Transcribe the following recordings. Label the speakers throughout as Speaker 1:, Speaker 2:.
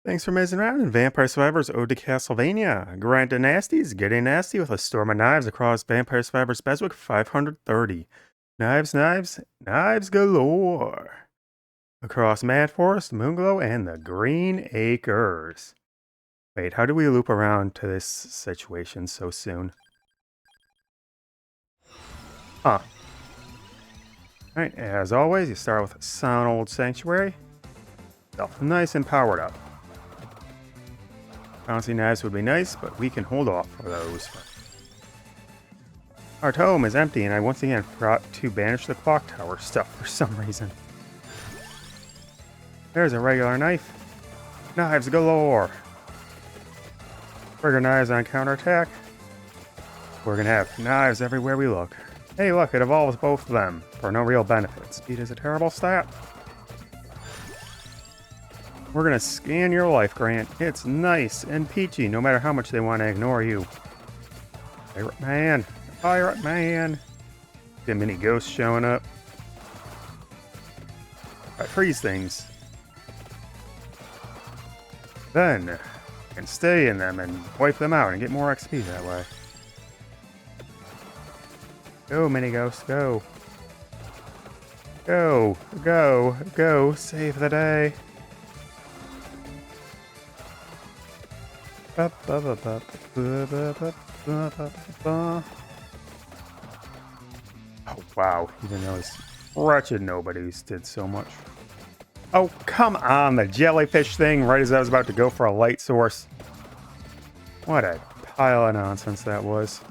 Speaker 1: Thanks for messing around in Vampire Survivors Ode to Castlevania. Grant Danasty is getting nasty with a storm of knives across Vampire Survivors BESWEC 530. Knives, knives, knives galore. Across Mad Forest, Moonglow, and the Green Acres. Wait, how do we loop around to this situation so soon? Huh. Alright, as always, you start with Sound Old Sanctuary. Self nice and powered up. Bouncy knives would be nice, but we can hold off for those. Our tome is empty, and I once again forgot to banish the clock tower stuff for some reason. There's a regular knife. Knives galore. Trigger knives on counterattack. We're gonna have knives everywhere we look. Hey look, it evolves both of them for no real benefit. Speed is a terrible stat. We're gonna scan your life, Grant. It's nice and peachy, no matter how much they want to ignore you. Pirate Man! Pirate Man! The mini ghosts showing up. I freeze things. Then, you can stay in them and wipe them out and get more XP that way. Go, mini ghosts, go. Go, go, go, save the day. Oh wow, even those wretched nobodies did so much. Oh come on, the jellyfish thing right as I was about to go for a light source. What a pile of nonsense that was.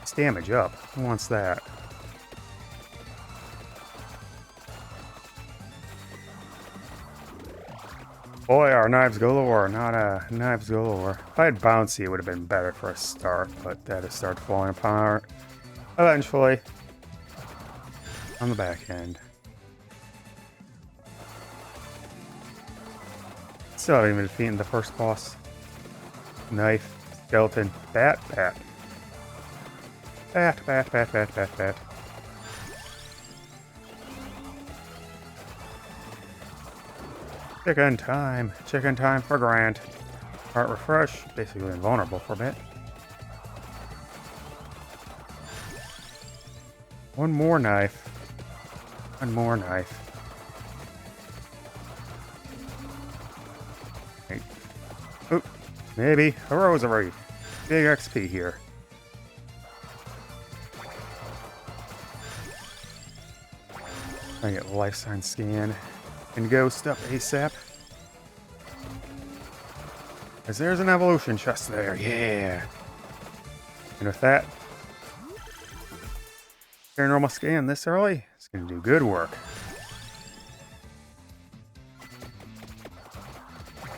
Speaker 1: It's damage up. Who wants that? Boy, our knives galore, not knives galore. If I had bouncy, it would have been better for a start, but that has started falling apart eventually on the back end. Still haven't even defeated the first boss. Knife, skeleton, bat, bat. Bat, bat, bat, bat, bat, bat. Chicken time for Grant. Heart refresh, basically invulnerable for a bit. One more knife. One more knife. Hey. Oop, maybe a rosary. Big XP here. I get a life sign scan. And ghost up ASAP. Because there's an evolution chest there, yeah. And with that, paranormal scan this early, it's going to do good work.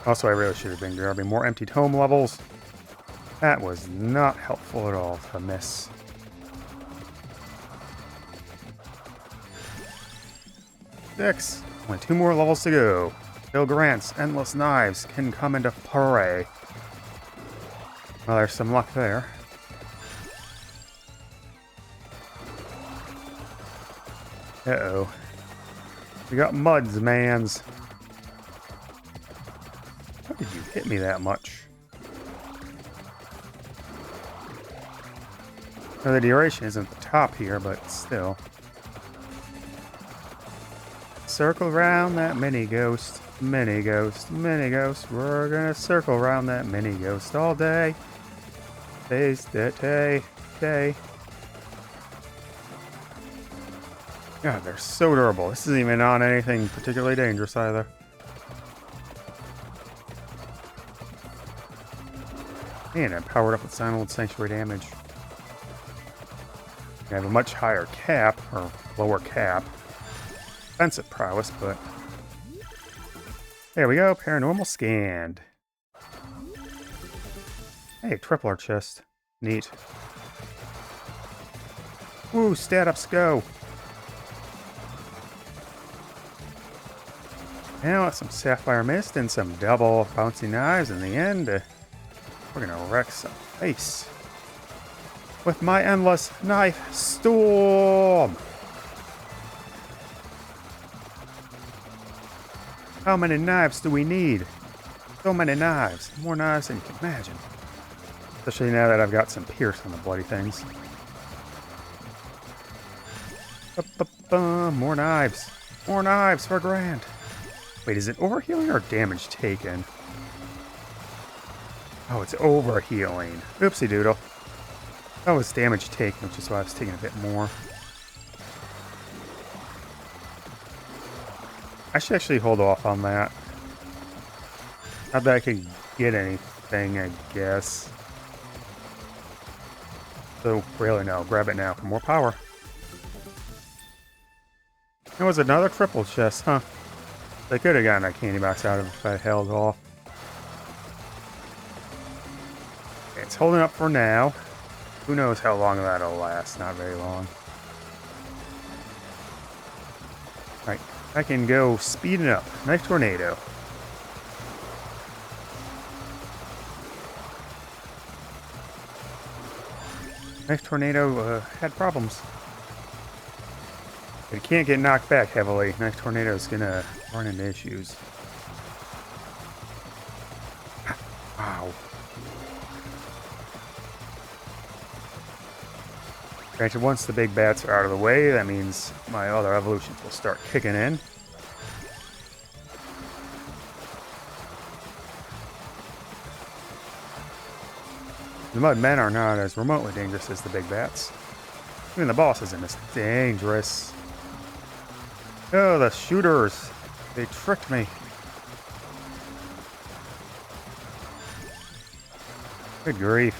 Speaker 1: Also, I really should have been grabbing more empty tome levels. That was not helpful at all to miss. Six. Only 2 more levels to go. Bill Grant's endless knives can come into play. Well, there's some luck there. Uh-oh. We got muds, mans. How did you hit me that much? Now, the duration isn't the top here, but still. Circle around that mini ghost, mini ghost, mini ghost. We're gonna circle around that mini ghost all day. Taste that day. God, they're so durable. This isn't even on anything particularly dangerous either. Man, I'm powered up with Sound Old Sanctuary damage. I have a much higher cap, or lower cap. Defensive prowess, but there we go. Paranormal scanned. Hey, tripler chest. Neat. Woo, stat ups go. Now some sapphire mist and some double bouncy knives in the end. We're gonna wreck some face. with my endless knife storm. How many knives do we need? So many knives. More knives than you can imagine. Especially now that I've got some pierce on the bloody things. More knives. More knives for a grand. Wait, is it overhealing or damage taken? Oh, it's overhealing. Oopsie doodle. That was damage taken, which is why I was taking a bit more. I should actually hold off on that. Not that I can get anything, I guess. So, really, no. Grab it now for more power. There was another triple chest, huh? I could have gotten that candy box out of it if I held off. It's holding up for now. Who knows how long that'll last? Not very long. Alright, I can go speeding up. Knife tornado. Knife tornado had problems. But it can't get knocked back heavily. Knife tornado is gonna run into issues. Wow. Granted, once the big bats are out of the way, that means my other evolutions will start kicking in. The mud men are not as remotely dangerous as the big bats. Even the boss isn't as dangerous. Oh, the shooters. They tricked me. Good grief.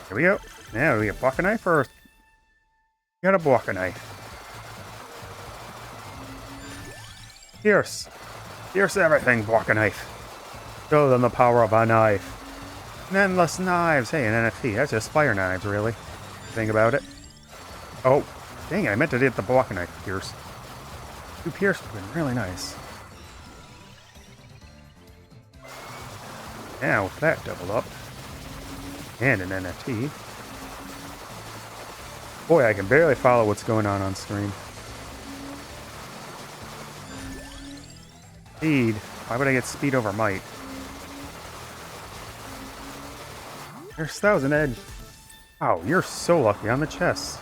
Speaker 1: Here we go. Now, do we get block a knife or... Got a block a knife. Pierce. Pierce everything, block a knife. Show them the power of a knife. Endless knives. Hey, an NFT. That's just fire knives, really. Think about it. Oh, dang it. I meant to get the block a knife pierce. 2 pierce would have been really nice. Now, with that doubled up. And an NFT. Boy, I can barely follow what's going on screen. Speed. Why would I get speed over might? There's 1,000 edge. Wow, you're so lucky on the chest.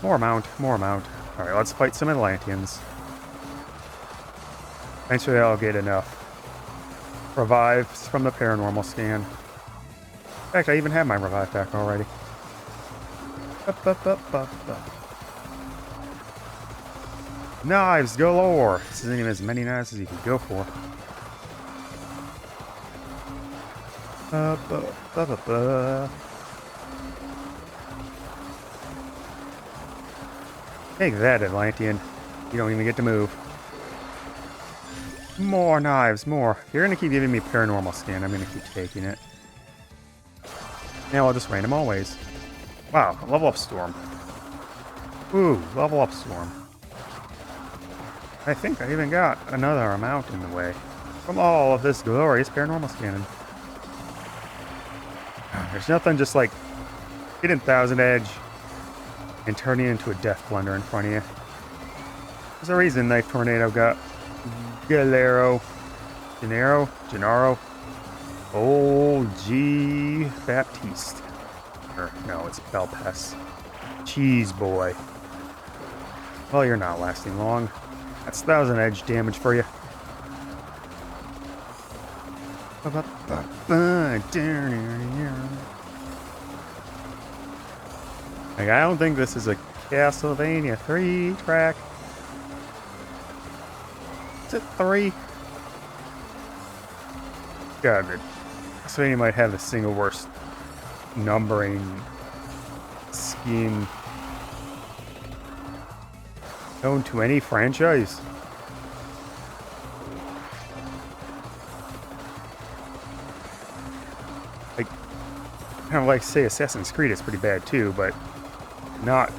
Speaker 1: More mount, more mount. Alright, let's fight some Atlanteans. Eventually I'll get enough revives from the paranormal scan. In fact, I even have my revive pack already. Knives galore! This isn't even as many knives as you could go for. Take that, Atlantean. You don't even get to move. More knives, more. If you're gonna keep giving me paranormal scan, I'm gonna keep taking it. Now I'll just random always. Wow, level up storm. Ooh, level up storm. I think I even got another amount in the way from all of this glorious paranormal scanning. There's nothing just like getting 1,000 edge and turning into a death blender in front of you. There's a reason Knife Tornado got Gennaro. Old G. Baptiste. Or, no, it's Belpes. Cheese boy. Well, you're not lasting long. That's 1,000 edge damage for you. Like, I don't think this is a Castlevania 3 track. Is it 3? God, Castlevania might have the single worst numbering scheme known to any franchise. Like, kind of like say Assassin's Creed is pretty bad too, but not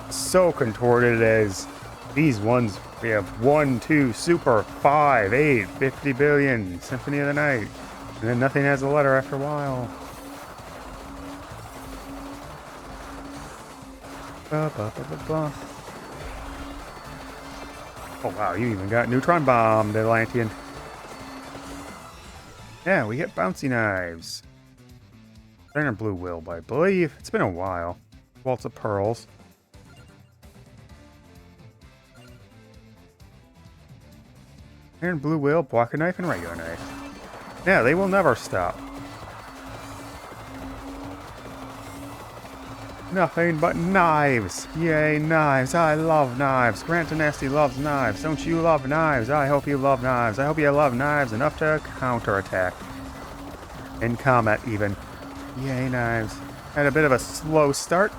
Speaker 1: so contorted as these ones. We have 1, 2, Super, 5, 8, 50 billion, Symphony of the Night. And then nothing has a letter after a while. Ba, ba, ba, ba, ba. Oh wow, you even got neutron bomb, Atlantean. Yeah, we get bouncy knives. Iron blue will, but I believe it's been a while. Waltz of pearls. Iron blue will, blocker knife, and regular knife. Yeah, they will never stop. Nothing but knives. Yay, knives. I love knives. Grant Danasty loves knives. Don't you love knives? I hope you love knives. I hope you love knives enough to counterattack. In combat, even. Yay, knives. Had a bit of a slow start.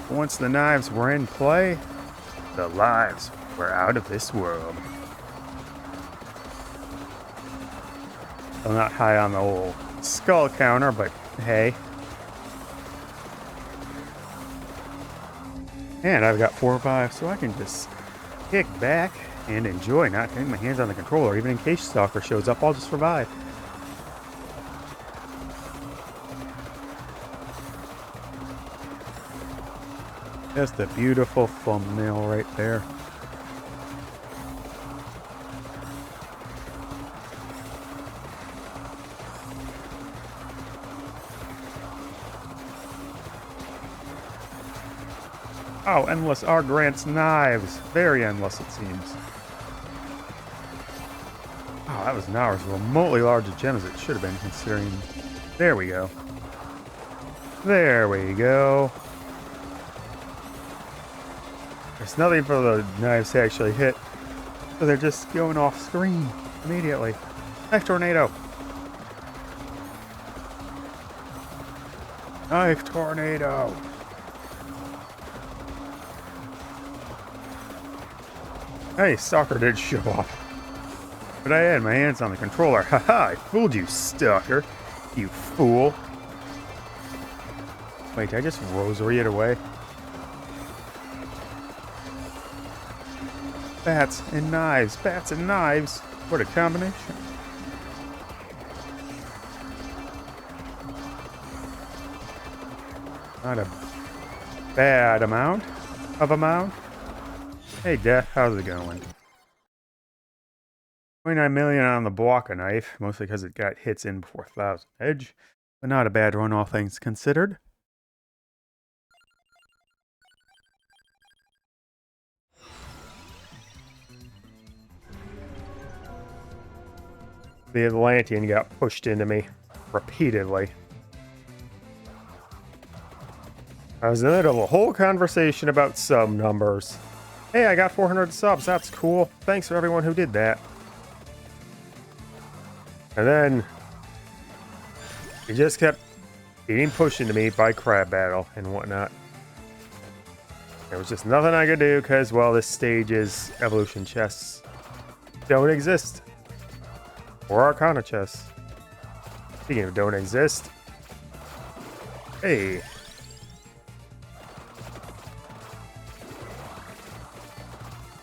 Speaker 1: Once the knives were in play, the lives were out of this world. I'm not high on the old skull counter, but hey. And I've got 4 or 5, so I can just kick back and enjoy not getting my hands on the controller. Even in case Stalker shows up, I'll just survive. Just a beautiful thumbnail right there. Oh, endless are Grant's knives. Very endless, it seems. Oh, that was not as remotely large a gem as it should have been, considering... There we go. There we go. There's nothing for the knives to actually hit, so they're just going off screen immediately. Knife tornado. Knife tornado. Hey, Stalker did show up. But I had my hands on the controller. Haha, I fooled you, Stalker. You fool. Wait, did I just rosary it away? Bats and knives. Bats and knives. What a combination. Not a bad amount of amount. Hey, Death, how's it going? 29 million on the blocker knife, mostly because it got hits in before 1,000 edge, but not a bad run, all things considered. The Atlantean got pushed into me repeatedly. I was in the middle of a whole conversation about sub numbers. Hey, I got 400 subs, that's cool. Thanks for everyone who did that. And then he just kept getting pushed into me by Crab Battle and whatnot. There was just nothing I could do because, well, this stage's evolution chests don't exist. Or arcana chests. Speaking of don't exist. Hey.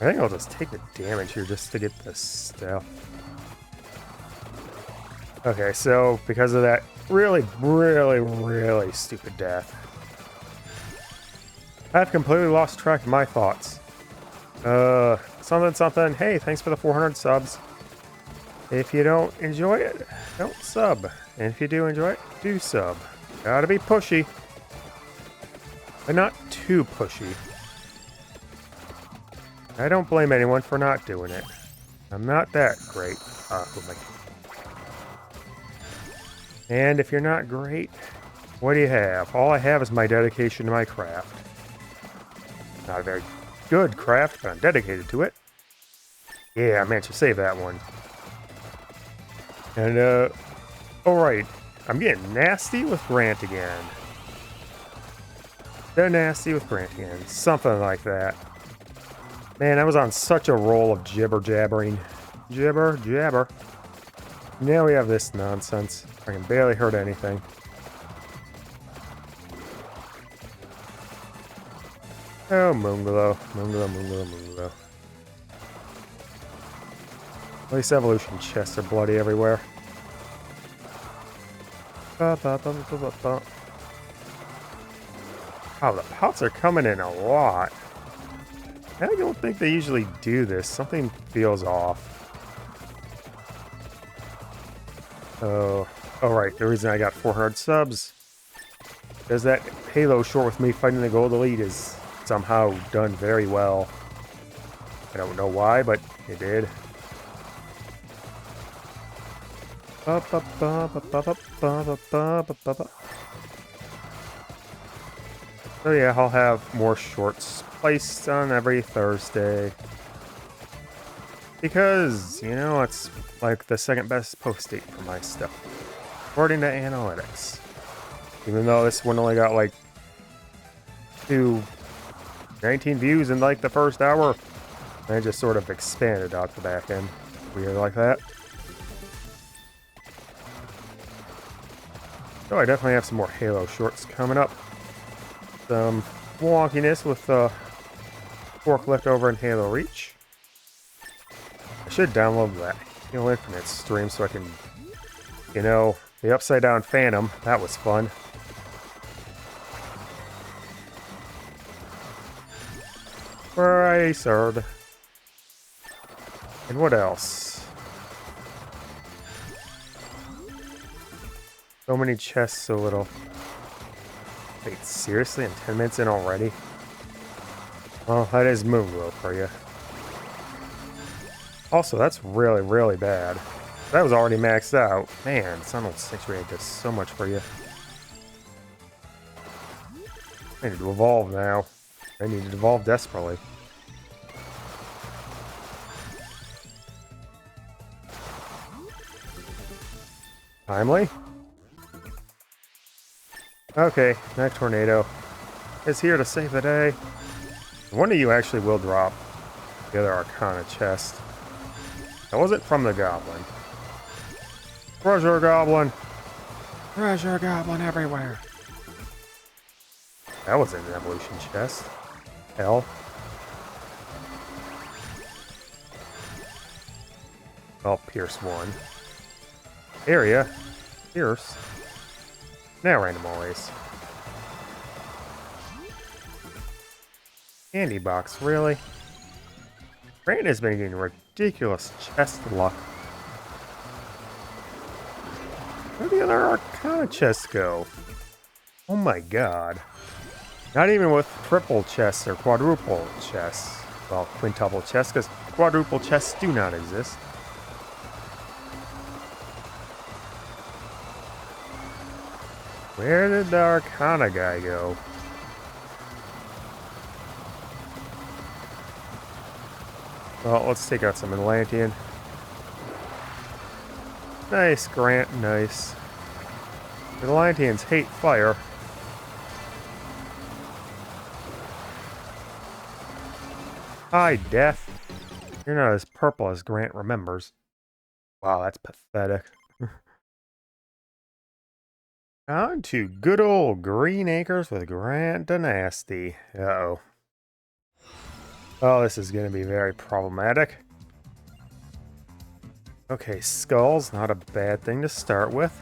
Speaker 1: I think I'll just take the damage here just to get this stuff. Okay, so because of that really stupid death, I've completely lost track of my thoughts. Something. Hey, thanks for the 400 subs. If you don't enjoy it, don't sub. And if you do enjoy it, do sub. Gotta be pushy. But not too pushy. I don't blame anyone for not doing it. I'm not that great. And if you're not great, what do you have? All I have is my dedication to my craft. Not a very good craft, but I'm dedicated to it. Yeah, I managed to save that one. And, alright. I'm getting nasty with Grant again. They're nasty with Grant again. Something like that. Man, I was on such a roll of jibber-jabbering. Jibber-jabber. Now we have this nonsense. I can barely hurt anything. Oh, Moonglow. Moonglow. At least evolution chests are bloody everywhere. Ba, ba, ba, ba, ba, ba. Wow, the pots are coming in a lot. I don't think they usually do this. Something feels off. Oh, right. The reason I got 400 subs is that Halo short with me fighting the Gold Elite is somehow done very well. I don't know why, but it did. Ba, ba, ba, ba, ba, ba, ba, ba, ba, ba, ba. So yeah, I'll have more shorts placed on every Thursday. Because, you know, it's like the second best post date for my stuff, according to analytics. Even though this one only got like 19 views in like the first hour, and it just sort of expanded out the back end. Weird like that. So I definitely have some more Halo shorts coming up. Some wonkiness with forklift over in Halo Reach. I should download that Halo Infinite stream so I can, you know, the Upside Down Phantom. That was fun. Racer. And what else? So many chests, so little. Wait, seriously? I'm 10 minutes in already? Well, that is Moonglow for you. Also, that's really, really bad. That was already maxed out. Man, Sun 6 rate does so much for you. I need to evolve now. I need to evolve desperately. Timely? Okay, Night Tornado is here to save the day. One of you actually will drop the other Arcana chest. That wasn't from the Goblin. Treasure Goblin! Treasure Goblin everywhere! That wasn't an evolution chest. Hell. Oh, Pierce 1. Area. Pierce. Now random always. Candy box, really? Grant has been getting ridiculous chest luck. Where'd the other Arcana chests go? Oh my god. Not even with triple chests or quadruple chests. Well, quintuple chests, because quadruple chests do not exist. Where did the Arcana guy go? Well, let's take out some Atlantean. Nice, Grant, nice. The Atlanteans hate fire. Hi, Death. You're not as purple as Grant remembers. Wow, that's pathetic. On to good old Green Acres with Grant Danasty. Uh-oh. Oh, this is going to be very problematic. Okay, skulls, not a bad thing to start with.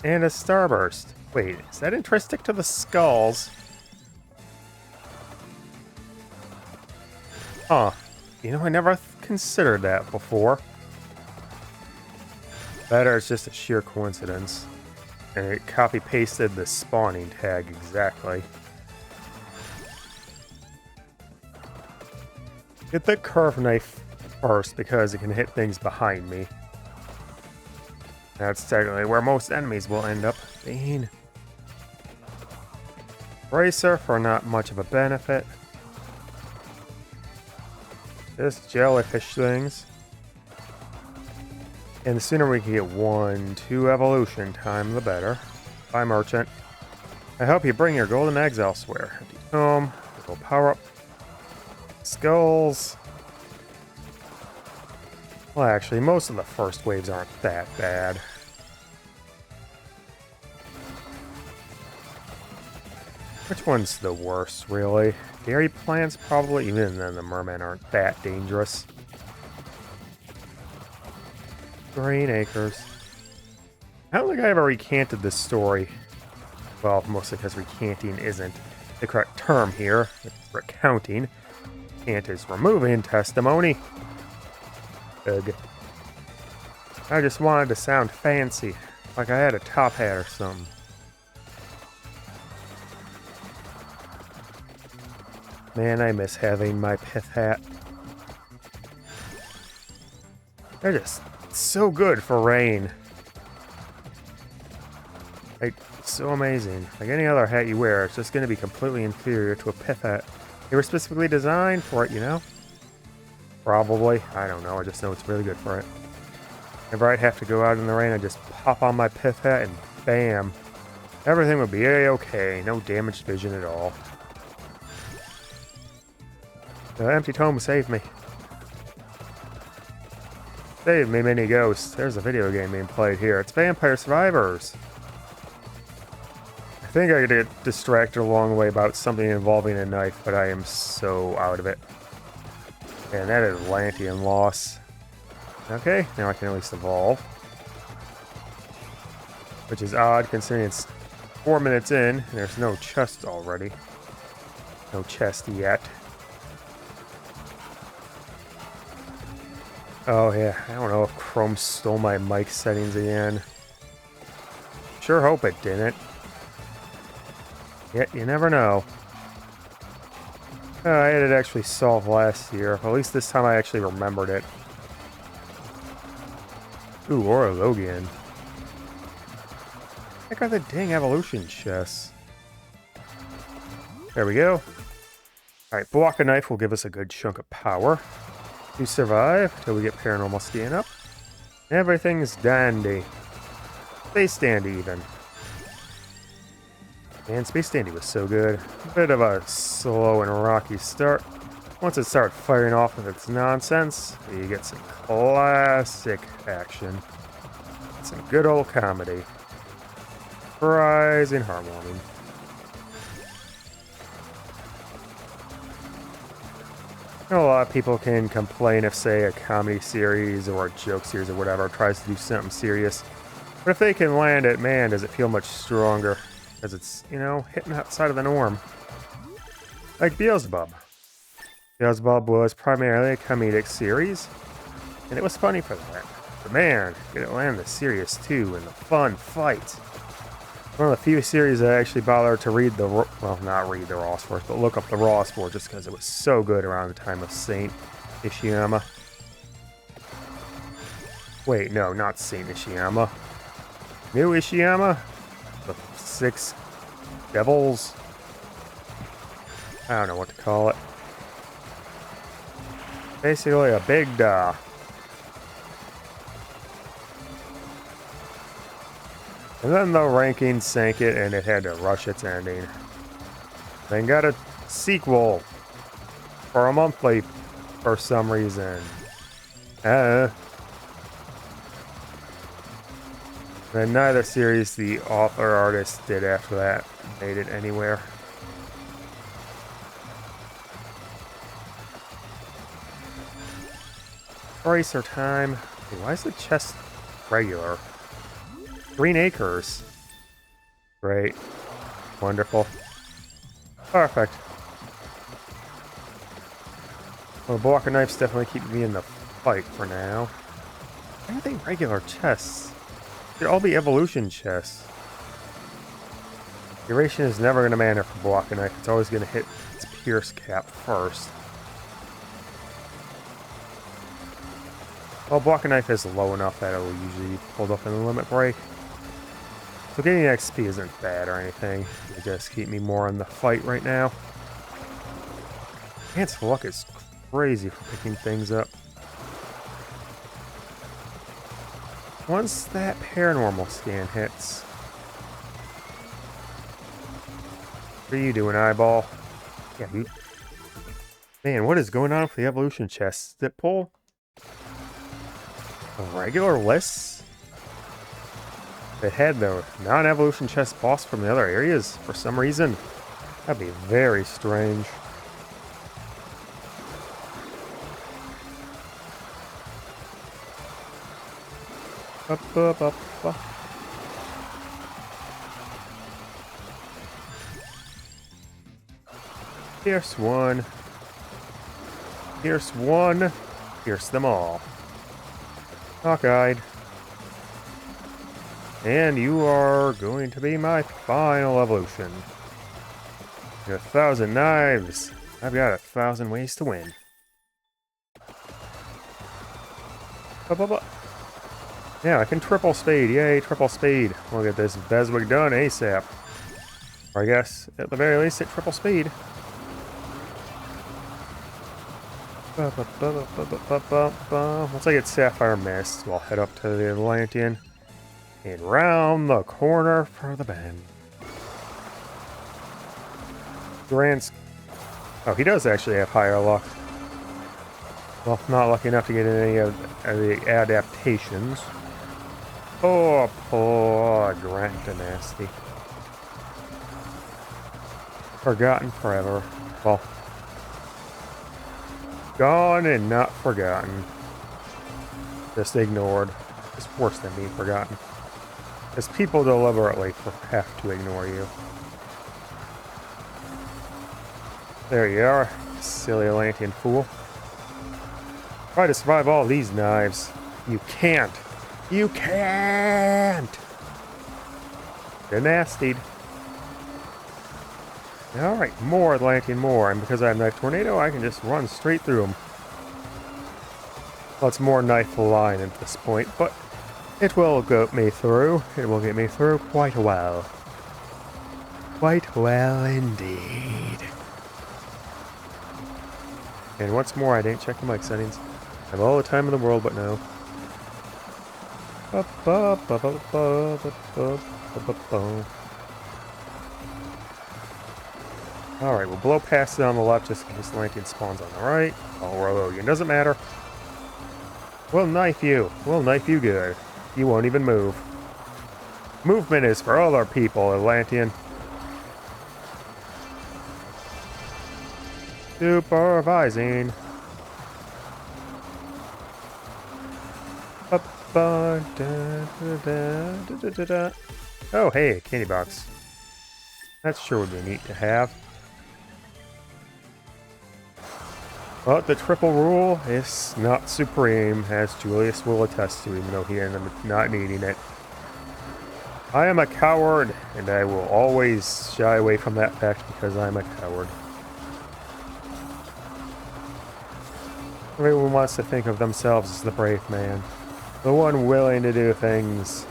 Speaker 1: And a starburst. Wait, is that intrinsic to the skulls? Huh. You know, I never considered that before. Better, it's just a sheer coincidence. And it copy-pasted the spawning tag exactly. Get the curve knife first because it can hit things behind me. That's technically where most enemies will end up being. Bracer for not much of a benefit. Just jellyfish things. And the sooner we can get 1-2 evolution time, the better. Bye, merchant. I hope you bring your golden eggs elsewhere. Empty tome, go power up. Skulls. Well, actually, most of the first waves aren't that bad. Which one's the worst, really? Dairy plants, probably. Even then, the mermen aren't that dangerous. Green Acres. I don't think I ever recanted this story. Well, mostly because recanting isn't the correct term here. It's recounting. Cant is removing testimony. Ugh. I just wanted to sound fancy, like I had a top hat or something. Man, I miss having my pith hat. They're just so good for rain. Like, so amazing. Like any other hat you wear, it's just going to be completely inferior to a pith hat. They were specifically designed for it, you know? Probably. I don't know. I just know it's really good for it. Whenever I'd have to go out in the rain, I'd just pop on my pith hat and bam. Everything would be a-okay. No damaged vision at all. The empty tome saved me. Saved me, mini ghosts. There's a video game being played here. It's Vampire Survivors. I think I get distracted along the way about something involving a knife, but I am so out of it. And that Atlantean loss. Okay, now I can at least evolve. Which is odd considering it's 4 minutes in and there's no chest already. No chest yet. Oh yeah, I don't know if Chrome stole my mic settings again. Sure hope it didn't. Yet you never know. I had it actually solved last year. At least this time I actually remembered it. Ooh, or a Logan. Heck are the dang evolution chests? There we go. Alright, block a knife will give us a good chunk of power to survive till we get paranormal scan up. Everything's dandy. Space dandy even. Man, Space Dandy was so good. A bit of a slow and rocky start. Once it started firing off with its nonsense, you get some classic action. Some good old comedy. Surprising heartwarming. A lot of people can complain if, say, a comedy series or a joke series or whatever tries to do something serious. But if they can land it, man, does it feel much stronger. Because it's, you know, hitting outside of the norm. Like Beelzebub. Beelzebub was primarily a comedic series, and it was funny for that. But man, it landed the serious too, and the fun fights. One of the few series I actually bothered to read the, well, not read the Ross for, but look up the Ross for, just because it was so good around the time of Saint Ishiyama. Wait, no, not Saint Ishiyama. New Ishiyama? The 6 devils? I don't know what to call it. Basically a big da. And then the ranking sank it and it had to rush its ending. Then got a sequel for a monthly for some reason. And neither series the author artist did after that made it anywhere. Racer time. Hey, why is the chest regular? Green Acres. Great. Wonderful. Perfect. Well, the blocker knife's definitely keeping me in the fight for now. Why are they regular chests? They'd all be evolution chests. Duration is never going to matter for block a knife. It's always going to hit its pierce cap first. Well, block a knife is low enough that it will usually be pulled up in the limit break. So getting XP isn't bad or anything. It just keep me more in the fight right now. Man's luck is crazy for picking things up. Once that paranormal scan hits. What are you doing, eyeball? Yeah, dude. Man, what is going on with the evolution chest? Did it pull a regular list? It had the non-evolution chest boss from the other areas for some reason. That'd be very strange. Up, up, up, up. Pierce one. Pierce one. Pierce them all. Hawkeyed. And you are going to be my final evolution. You're 1,000 knives. I've got 1,000 ways to win. Blah, blah, blah. Yeah, I can triple speed. Yay, triple speed. We'll get this BESWEC done ASAP. Or I guess, at the very least, at triple speed. Once I get Sapphire Mist, we'll head up to the Atlantean. And round the corner for the bend. Oh, he does actually have higher luck. Well, not lucky enough to get any of the adaptations. Oh, poor Danasty. Forgotten forever. Well, gone and not forgotten. Just ignored. It's worse than being forgotten. Because people deliberately have to ignore you. There you are, silly Atlantean fool. Try to survive all these knives. You can't. You can't! They're nasty. Alright, more Atlantean, more. And because I have Knife Tornado, I can just run straight through them. Well, it's more Knife Line at this point, but it will get me through. It will get me through quite well. Quite well indeed. And once more, I didn't check the mic settings. I have all the time in the world, but no. Alright, we'll blow past it on the left just in case the Atlantean spawns on the right. Oh, we're Logan. Doesn't matter. We'll knife you. We'll knife you good. You won't even move. Movement is for other people, Atlantean. Supervising. Oh, hey, candy box. That sure would be neat to have. But the triple rule is not supreme, as Julius will attest to, even though he ended up not needing it. I am a coward, and I will always shy away from that fact because I'm a coward. Everyone wants to think of themselves as the brave man. The one willing to do things.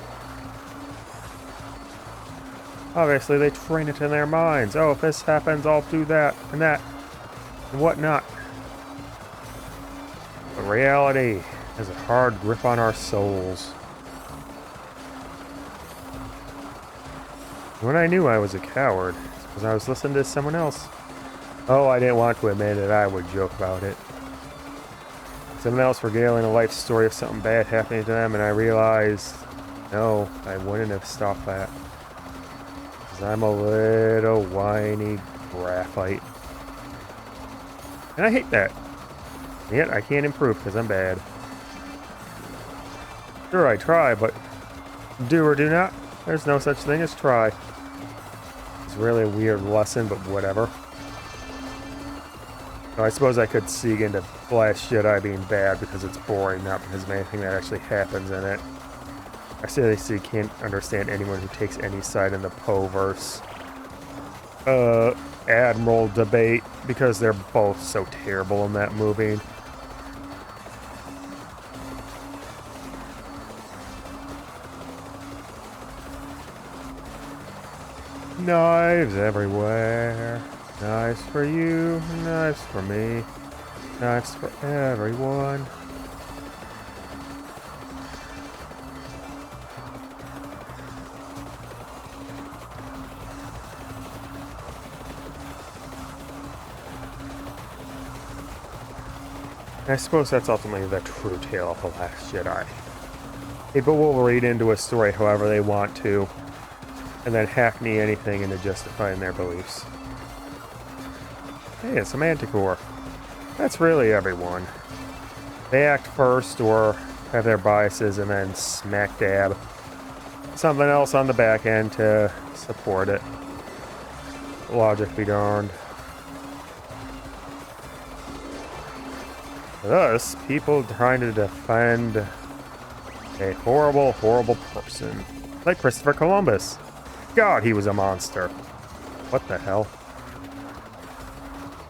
Speaker 1: Obviously, they train it in their minds. Oh, if this happens, I'll do that, and whatnot. But reality has a hard grip on our souls. When I knew I was a coward, it's because I was listening to someone else. Oh, I didn't want to admit it, I would joke about it. Someone else regaling a life story of something bad happening to them, and I realized, no, I wouldn't have stopped that. Because I'm a little whiny graphite. And I hate that. Yet I can't improve because I'm bad. Sure, I try, but do or do not. There's no such thing as try. It's really a weird lesson, but whatever. So I suppose I could seek into Last Jedi being bad because it's boring, not because of anything that actually happens in it. I seriously can't understand anyone who takes any side in the Poe-verse Admiral debate because they're both so terrible in that movie. Knives everywhere. Knives for you, knives for me, knives for everyone. I suppose that's ultimately the true tale of The Last Jedi. People will read into a story however they want to, and then hackney anything into justifying their beliefs. Hey, it's a Manticore. That's really everyone. They act first or have their biases and then smack dab something else on the back end to support it. Logic be darned. Thus, people trying to defend a horrible, horrible person. Like Christopher Columbus. God, he was a monster. What the hell?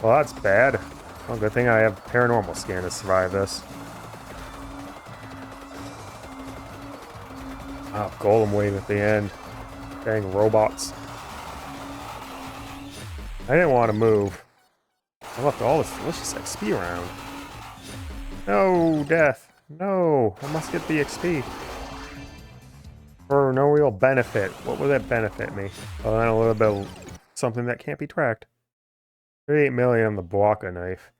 Speaker 1: Well, that's bad. Well, good thing I have paranormal scan to survive this. Oh, golem wave at the end. Dang robots. I didn't want to move. I left all this delicious XP around. No, death. No, I must get the XP. For no real benefit. What would that benefit me? Other than a little bit of something that can't be tracked. 38 million on the Blanca knife.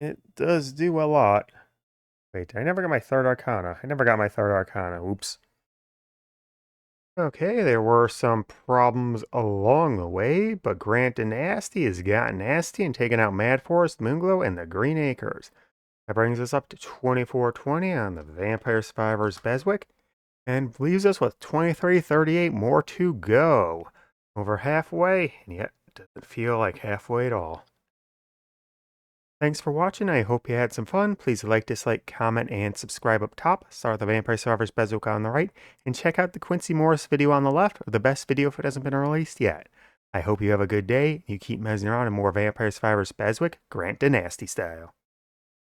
Speaker 1: It does do a lot. Wait, I never got my third arcana. I never got my third arcana. Oops. Okay, there were some problems along the way, but Grant Danasty has gotten nasty and taken out Mad Forest, Moonglow, and the Green Acres. That brings us up to 2420 on the Vampire Survivors BESWEC, and leaves us with 2338 more to go. Over halfway, and yet it doesn't feel like halfway at all. Thanks for watching. I hope you had some fun. Please like, dislike, comment, and subscribe up top. Start the Vampire Survivors BESWEC on the right, and check out the Quincy Morris video on the left, or the best video if it hasn't been released yet. I hope you have a good day. You keep messing around in more Vampire Survivors BESWEC, Grant Danasty style.